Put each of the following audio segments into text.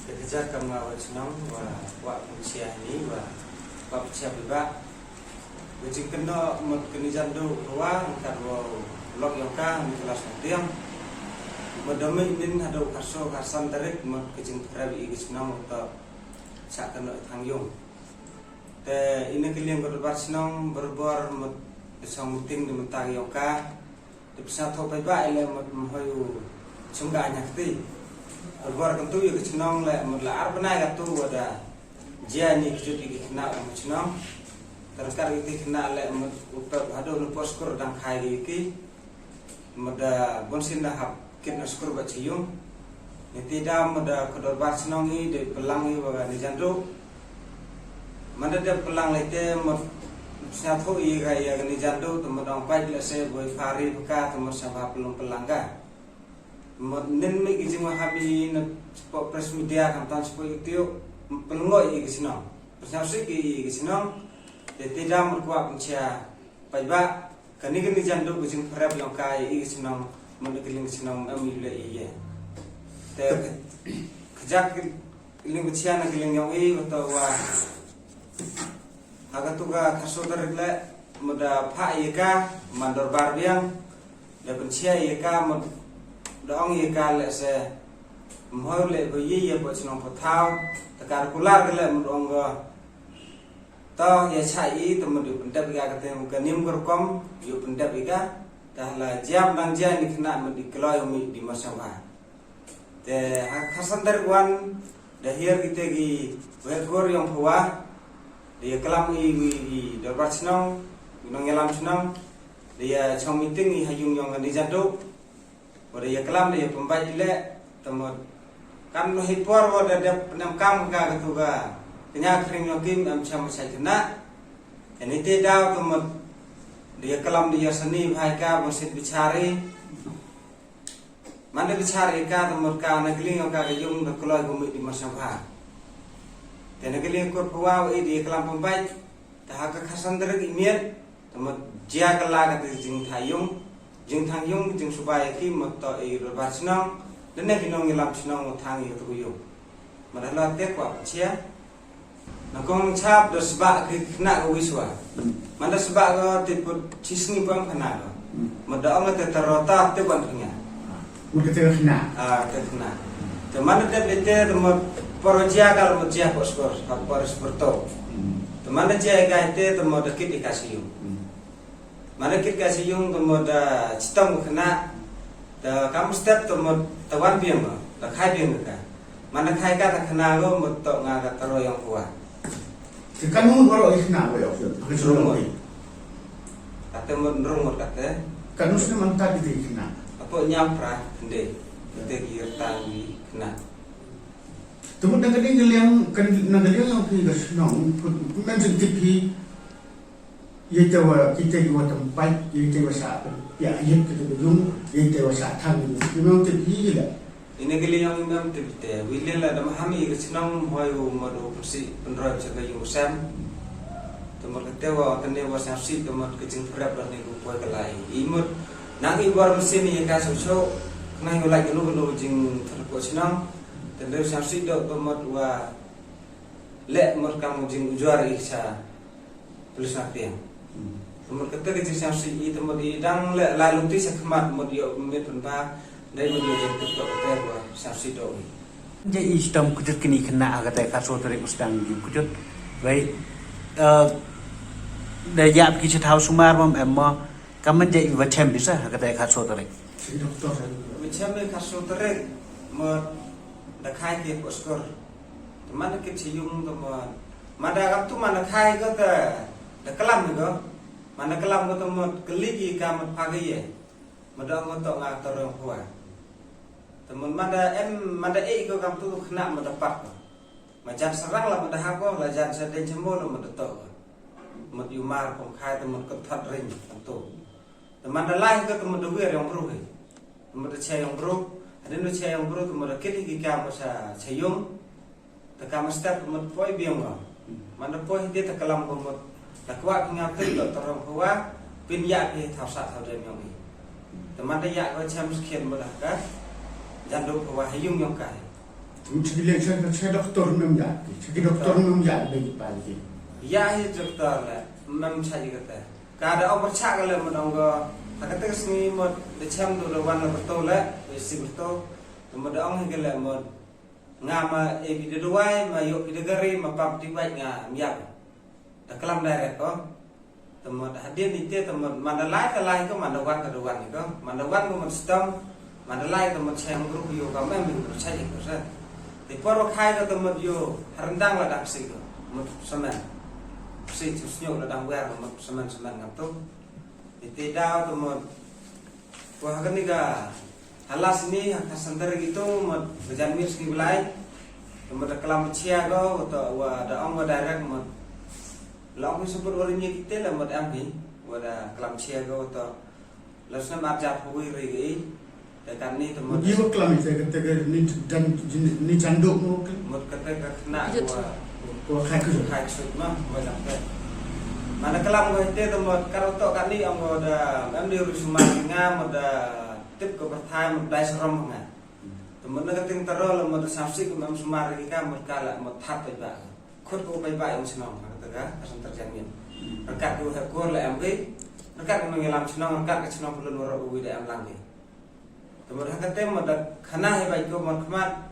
Ketika kamu awal senang wa usia ini wa usia beba Wajib kena kenijan do wa karwo lok yang ka di kelas tiang madame indin hado karso karsan tarik mak kejeng perabi igis senang untuk sak kena tangyong te ini kalian berbar senang berbor besang meeting di mentang yang ka di pesat hopai ba ele mahayu sungga nyakti berbor kentu ya senang le mudla arbana gatu wada jani kejut igna senang terus kali itu kena le upep hado nu poskur dang khai iki mada bonsin dah hap kin askur ba chiyung ni tidak mada kodor bar senongi de pelangi wa ni jandu mada de pelang lete mo satho i ga ya ni jandu to modong pai le se boy fari buka to mo sabab pelung pelangga mo nen mi gi jingwa habi na pres media kan tan spo itu pelungoi gi sinong persausi gi sinong de tidak merkuat pencia paiba kani jandu bujing perab yang kai i senang menegeling senang amile iye te kejak iling pencia na geling yang i atau wa aga tuga kaso terle muda pha ika mandor barbiang de pencia ika mud dong ika le se mohole go ye bo senang pothau takar kular gele mudongga toh ya cai temen di pendap ika katanya muka nim berkom yu pendap ika tahlah jam nang jan dikena di keloy di masawa te hasan darwan dahir kita gi wegor yang huwa dia kelam i dapat senang gunung ngelam senang dia chong meeting i hayung yang di jadu pada ya kelam dia pembai ile temen kan hipor wada dia penamkam ka ketuga kenya kering yokim am cham sai kena ini tidak temen dia kelam dia seni bhaika masjid bicari mana bicari ka temen ka nagling ka yung nakloi gumi di masabha dan nagling kur puwa dia kelam pembai dah ka khasan derek imir temen jia kala ka jing thayung jing supaya ki motto i robar senang dan nginong ngilam senang thang i tuyung madala te kwa cia nakong chap do sebab kena wiswa mana sebab ko tipu cisni pam kena ko madaong te terota te bandnya mungkin kena kena te mana te bete te porojia kal mojia poskor por sporto te mana jia ga te mo dekit dikasih mana kit kasih yung te mo da citong kena te kamu step te mo tawan biang ko te khai biang ka mana khai ka kena ko mo to nga ka taro yang kuat kanun baru isna wa yau kesuruh ni kata menurut kata kanun sudah mantap di isna apa nyampra ende kita tangi kena temu nagaling yang nagaling yang kita senang men sentipi yaitu kita juga tempat yaitu sa ya kita belum yaitu sa thang memang tepi lah ini kali yang imam tebite wilil ada mahami kesenang hoyu madu persi penroj jaga yusam temur ketewa kene wasasi temur kecing berap dan niku poe kelai imut nang ibar mesin yang ka soso nang ulai gelu jing terko senang tende sasi do temur wa le mur kamu jing ujar ihsa tulis napiang temur ketewa jing sasi i temur idang le lalu ti sakmat modio mit penpa dari media yang TikTok terwa saksi doi. Jadi istam kujut kini kena agak kaso dari ustang kujut baik daya kita tahu sumar mam emma kaman jadi macam bisa agak kaso dari. Macam kaso dari mer dakai ke poskor teman kita cium teman mana waktu mana kai ke da kelam juga mana kelam ke teman keligi kamat pagi ya madang untuk ngatur orang tua teman mana ko kam tu kena mendapat macam serang lah pada hako lah jangan sedang cemur mendatok mat yumar kong khai teman ketat ring tentu teman lain ke teman duir yang bro teman cai yang bro ada nu cai yang bro teman kiri gika masa cayung tekam step teman poi biang mana poi dia tekalam komot takwa ngapil do terong huwa pin ya ke thawsa thawden yang ni teman dia ya macam sekian beraka jandu bahwa hayung yang kai Jadi saya doktor memang jadi doktor memang bagi pagi. Ya itu doktor lah, memang saya kata. Kada orang percaya kalau menunggu, tak kata kesini mau decem tu lawan betul lah, isi betul. Kemudian orang kalau mau ngama di dua, ma yuk di negeri, ma pap di baik ngam yak. Tak kelam direct ko. Kemudian hadir itu kemudian mandalai kelai ko mandawan keduan ko, mandawan ko menstem, mandalai kemudian saya grup yo kami memang percaya ko sah. Di poro khai ko kemudian yo rendang lah dak sih ko, mut semen. Si susnyo lah dak wer mut semen ngam tu. Itu dah kemudian wah kan ni ga halas ini hasan dari itu mut berjanmir sekali belai. Kemudian kelam cia ko atau wah ada orang direct mut Long sebut orangnya kita lah mut ambil, wada kelam cia ko atau lasna marjat hui rigi, dekat ni tempat. Dia kelam itu kata ni canduk mut kata kena ko khai kusut mah macam tu. Mana kelam ko itu tempat kalau tok kat ni orang ada ambil rusuman ngam ada tip ko perthai mut dai serom ngah. Tempat nak ting terol mut sapsi ko mam sumar rigi ka mut kala mut that bai ba. Khut ko bai ba yang senang. Akan terjamin. Rekat tu hakur lah amri, rekat mengelam senang, rekat ke senang perlu orang ubi dah am lagi. Kemudian kata mana khana he baik ko man khmat,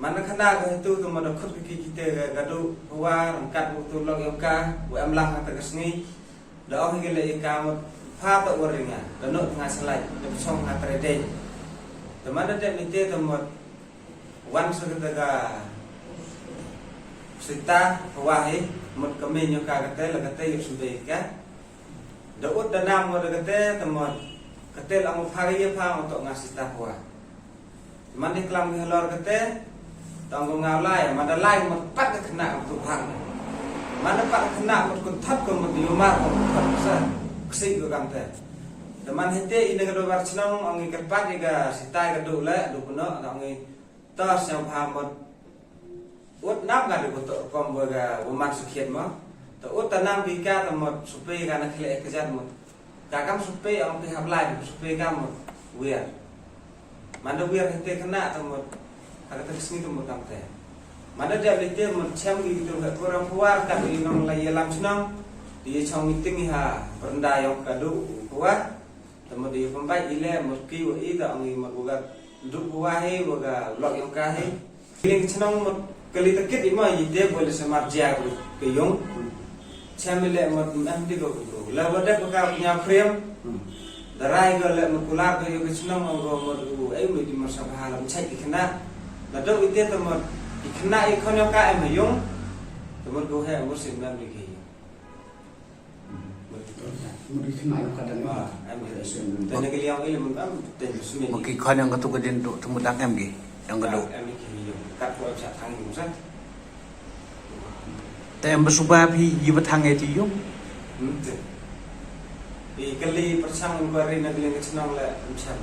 mana khana ke itu tu mana khut ke kita gaduh huar, rekat tu log yang ka, u am lang kata kesni, dah orang gila ikan pha tak orangnya, dan nak tengah selai, dan song kata redeh. Teman ada mite teman, wan seketika cerita hawahi. Mut kami nyuka kata lah kata yuk sudah kan. Daud dan nam ada kata teman kata lah mau hari apa untuk ngasih tahu. Cuman di kelam ngelor kata tanggung ngawlai, mana lain mut pat kena untuk hang. Mana pat kena mut kuntat ko mut yumar ko besar kesih ko kata. Teman hente ini kedua bersenang angi kerpat juga sitai kedua lah dua punak angi tas yang paham ut nap ga de to kom ga umat sukhiat ma to ut tanam bika to mot supe ga na khle ekjat mot ka kam supe ang pi hablai supe ga mot wir manda wir hete kena to mot ada tersini to mot kamte manda dia lite mot cham gi to ga kurang puar ka di nong la yelam senang dia chong meeting ha pernda yang kadu puar to mot dia pembai ile mot ki wa i to ang mot ga du puar he ga lok yang ka he ling senang mot kali takit ima ide boleh semarjia ke yung chamile mat amdi go la wada ko ka punya frame darai go le mukular go yo kisnong go mo ai mi di masa halam chai ikna la do ide to mo ikna ikon ka em yung to mo go he mo sim nam lagi mo ikna yo kadang dan ke liang ile mo am ten sumi Mungkin kau yang ketuk kedin tu temudang MG yang kedua. Kat buat cak thang yung san. Tapi bersubah pi jibat hang itu yung. Di kali persang ko rin nagling senang la macam.